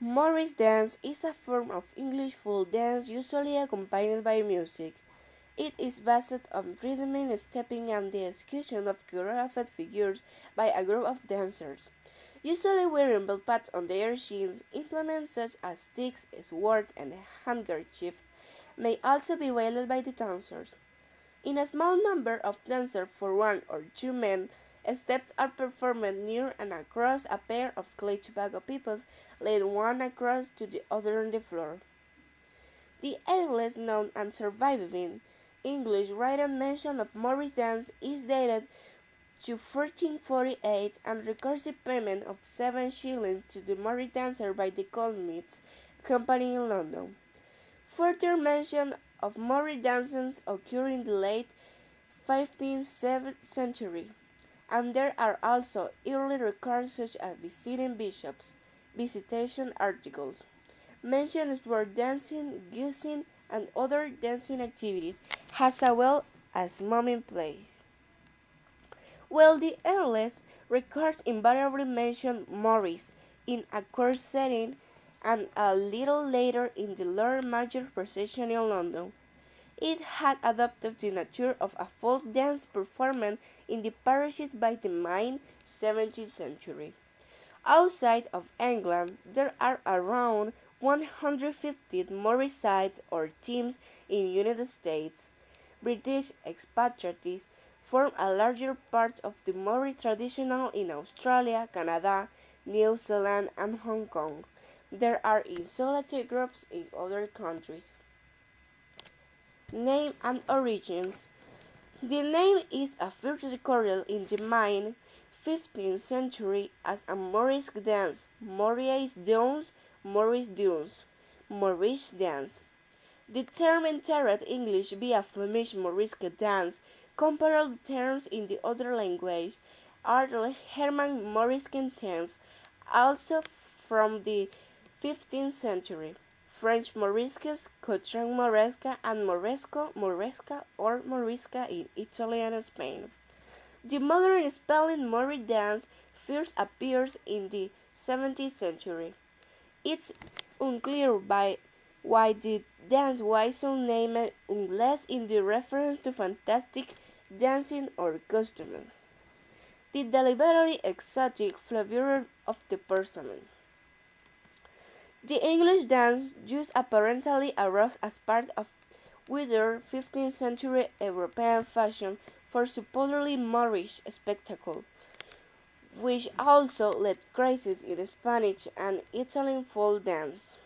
Morris dance is a form of English folk dance usually accompanied by music. It is based on rhythmic stepping and the execution of choreographed figures by a group of dancers, usually wearing belt pads on their shins. Implements such as sticks, swords, and handkerchiefs may also be wielded by the dancers. In a small number of dancers for one or two men, steps are performed near and across a pair of clay tobacco pipes laid one across to the other on the floor. The earliest known and surviving English written mention of Morris dance is dated to 1448 and records the payment of 7 shillings to the Morris dancer by the Goldsmiths Company in London. Further mention of Morris dances occur in the late 15th century, and there are also early records such as visiting bishops, visitation articles, mentions where dancing, guessing, and other dancing activities, as well as mumming plays. While the earliest records invariably mention Morris in a court setting and a little later in the Lord Mayor's procession in London, it had adopted the nature of a folk dance performed in the parishes by the mid-17th century. Outside of England, there are around 150 Morris sites or teams in the United States. British expatriates form a larger part of the Morris tradition in Australia, Canada, New Zealand, and Hong Kong. There are isolated groups in other countries. Name and origins. The name is first recorded in the mid-15th century as a Morris dance, Maurice Dunes, Morris Dunes, Morris dance. The term entered English via Flemish Morisque dance. Comparable terms in the other language are the German Moriscan dance, also from the 15th century. French Morisques, Cotran Moresca, and Moresco, Moresca, or Morisca in Italy and Spain. The modern spelling Morris dance first appears in the 17th century. It's unclear why the dance was so named unless in the reference to fantastic dancing or costumes. The deliberately exotic flavor of the person. The English dance used apparently arose as part of wider 15th century European fashion for supposedly Moorish spectacle, which also led crazes in Spanish and Italian folk dance.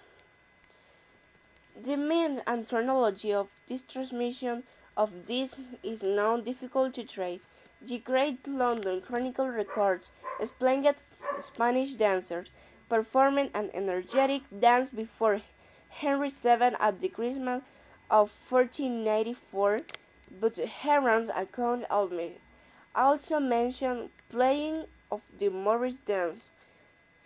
The means and chronology of this transmission of this is now difficult to trace. The Great London Chronicle records splendid Spanish dancers performing an energetic dance before Henry VII at the Christmas of 1494, but Heron's account also mentioned playing of the Morris dance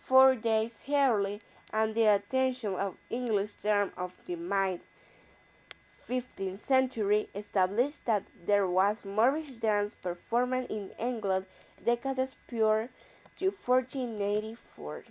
4 days early, and the attention of English term of the mid-15th century established that there was Morris dance performed in England decades prior to 1484.